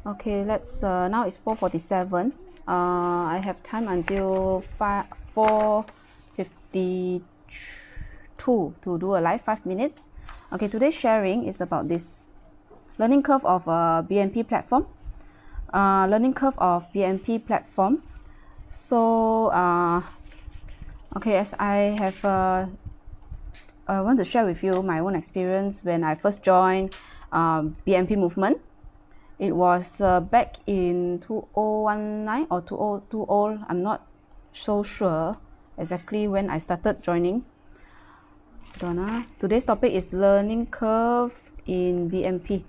Okay, let's now it's 4:47. I have time until 4:52 to do a live 5 minutes. Okay, today's sharing is about this learning curve of BNP platform. So okay, as I have I want to share with you my own experience when I first joined BNP movement. It was back in 2019 or 2020. I'm not so sure exactly when I started joining. Today's topic is learning curve in BNP.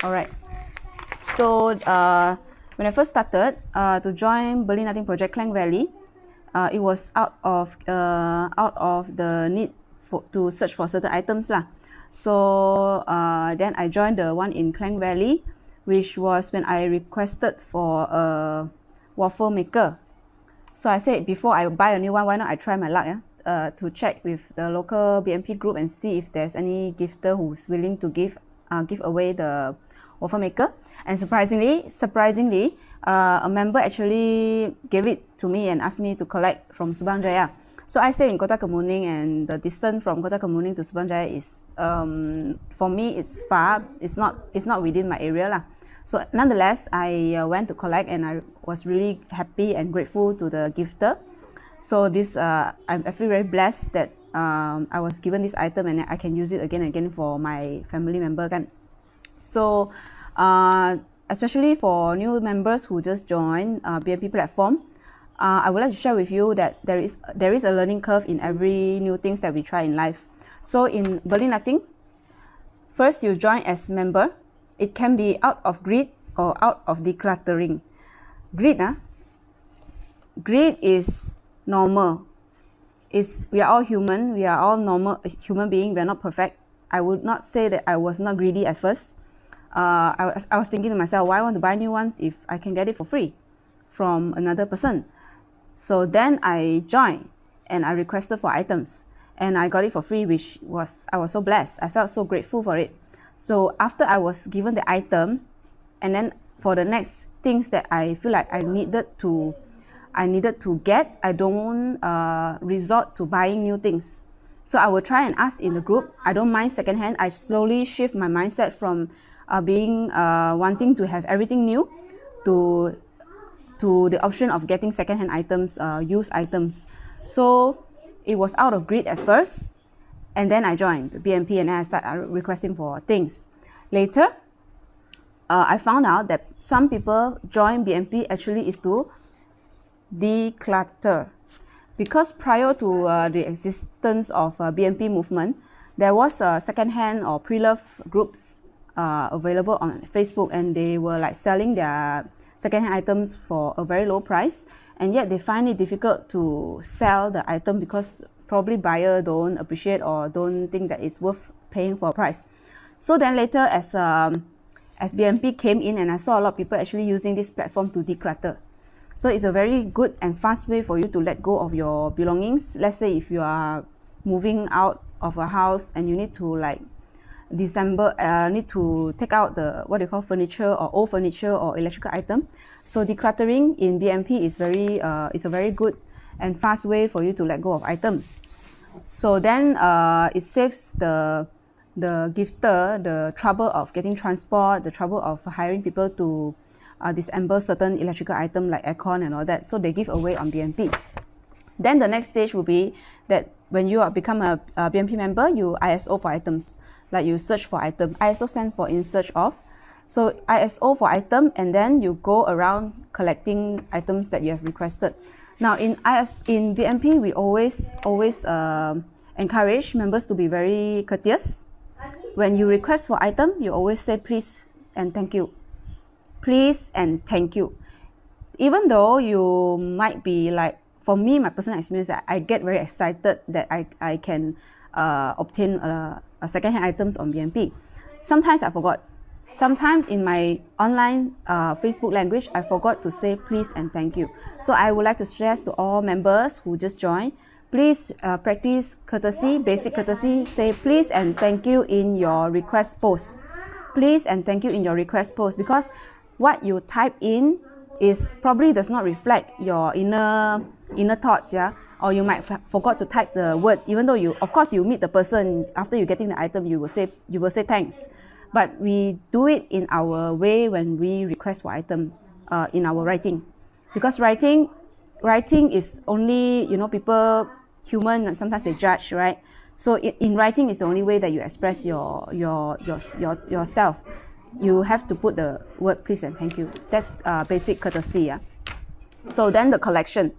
Alright. So when I first started to join Beli Nothing Project Klang Valley, it was out of the need to search for certain items lah. So then I joined the one in Klang Valley, which was when I requested for a waffle maker. So I said, before I buy a new one, why not I try my luck to check with the local BNP group and see if there's any gifter who's willing to give away the waffle maker. And surprisingly, a member actually gave it to me and asked me to collect from Subang Jaya. So I stay in Kota Kemuning, and the distance from Kota Kemuning to Subang Jaya is, for me, it's far. It's not within my area lah. So nonetheless, I went to collect, and I was really happy and grateful to the gifter. So this, I feel very blessed that I was given this item and I can use it again and again for my family member kan. So especially for new members who just joined BNP platform, I would like to share with you that there is a learning curve in every new things that we try in life. So in Beli Nothing, first you join as member. It can be out of greed or out of decluttering. Greed is normal. We are all human. We are all normal human beings. We are not perfect. I would not say that I was not greedy at first. I was thinking to myself, why I want to buy new ones if I can get it for free from another person? So then I joined and I requested for items, and I got it for free, which I was so blessed. I felt so grateful for it. So after I was given the item, and then for the next things that I feel like I needed to get, I don't resort to buying new things. So I will try and ask in the group. I don't mind secondhand. I slowly shift my mindset from wanting to have everything new to the option of getting secondhand items, used items. So it was out of greed at first, and then I joined the BNP and then I started requesting for things. Later, I found out that some people join BNP actually is to declutter, because prior to the existence of BNP movement, there was secondhand or pre-love groups available on Facebook, and they were like selling their secondhand items for a very low price, and yet they find it difficult to sell the item because probably buyer don't appreciate or don't think that it's worth paying for a price. So then later, as BNP came in, and I saw a lot of people actually using this platform to declutter. So it's a very good and fast way for you to let go of your belongings. Let's say if you are moving out of a house and you need to need to take out the what you call furniture or old furniture or electrical item. So decluttering in BNP is a very good and fast way for you to let go of items. So then it saves the gifter the trouble of getting transport, the trouble of hiring people to disassemble certain electrical item like aircon and all that. So they give away on BNP. Then the next stage will be that when you become a BNP member, you ISO for items. Like you search for item. ISO stands for in search of. So ISO for item, and then you go around collecting items that you have requested. Now in BNP, we always encourage members to be very courteous. When you request for item, you always say please and thank you. Please and thank you. Even though you might be like, for me, my personal experience, I get very excited that I can obtain second-hand items on BNP. Sometimes I forgot. Sometimes in my online Facebook language, I forgot to say please and thank you. So I would like to stress to all members who just joined, please practice courtesy, basic courtesy. Say please and thank you in your request post. Please and thank you in your request post, because what you type in is probably does not reflect your inner thoughts, yeah, or you might forgot to type the word, even though you, of course, you meet the person after you getting the item, you will say thanks, but we do it in our way when we request for item, in our writing, because writing is only, you know, people human, and sometimes they judge, right? So in writing is the only way that you express yourself. You have to put the word please and thank you. That's basic courtesy, yeah. So then the collection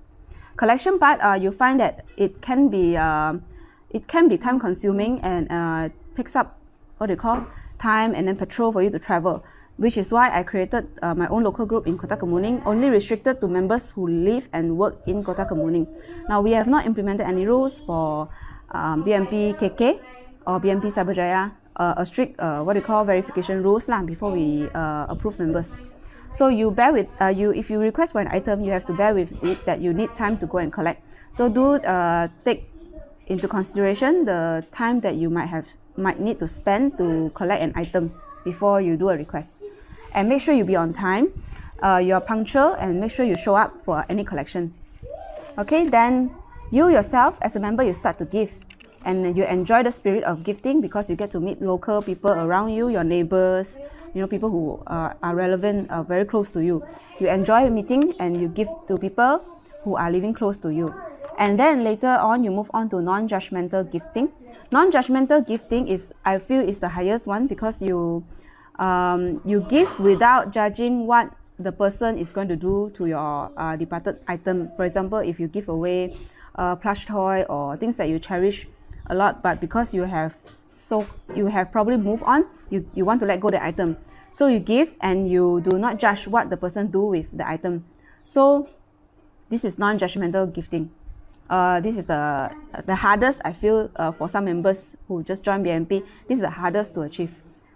part, you find that it can be time consuming, and takes up what they call time and then petrol for you to travel, which is why I created my own local group in Kota Kemuning, only restricted to members who live and work in Kota Kemuning. Now, we have not implemented any rules for BMP KK or BMP Cyberjaya, a strict what we call verification rules lah, before we approve members. So you bear with, if you request for an item, you have to bear with it that you need time to go and collect. So do take into consideration the time that you might need to spend to collect an item before you do a request. And make sure you be on time, you're punctual, and make sure you show up for any collection. Okay, then you yourself as a member, you start to give, and you enjoy the spirit of gifting because you get to meet local people around you, your neighbors, you know, people who are relevant, very close to you. You enjoy meeting and you give to people who are living close to you. And then later on, you move on to non-judgmental gifting. Non-judgmental gifting is, I feel, is the highest one, because you give without judging what the person is going to do to your departed item. For example, if you give away a plush toy or things that you cherish a lot, but because you have probably moved on, you want to let go the item, so you give and you do not judge what the person do with the item. So this is non-judgmental gifting. This is the hardest, I feel, for some members who just joined BMP. This is the hardest to achieve,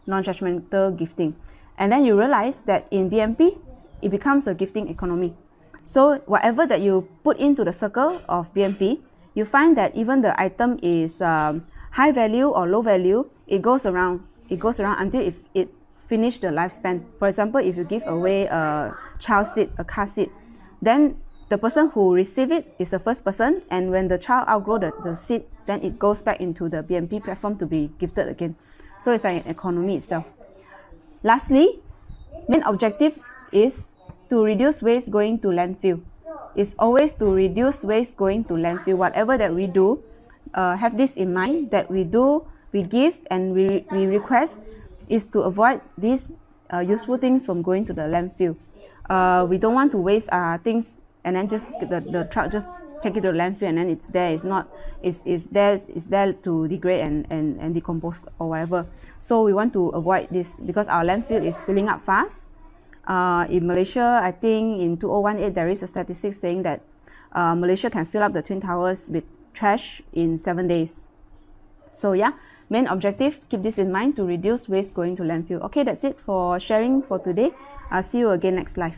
non-judgmental gifting. And then you realize that in BMP, it becomes a gifting economy. So whatever that you put into the circle of BMP, you find that even the item is high value or low value, it goes around until it finish the lifespan. For example, if you give away a child seat, a car seat, then the person who receive it is the first person, and when the child outgrow the seat, then it goes back into the BMP platform to be gifted again. So it's like an economy itself. Lastly, main objective is to reduce waste going to landfill. It's always to reduce waste going to landfill. Whatever that we do, have this in mind, that we give and we request, is to avoid these useful things from going to the landfill. We don't want to waste things and then just the truck just take it to the landfill and then it's there to degrade and decompose or whatever. So we want to avoid this because our landfill is filling up fast. In Malaysia, I think in 2018 there is a statistic saying that Malaysia can fill up the Twin Towers with trash in 7 days. So yeah, main objective, keep this in mind, to reduce waste going to landfill. Okay, that's it for sharing for today. I'll see you again next live.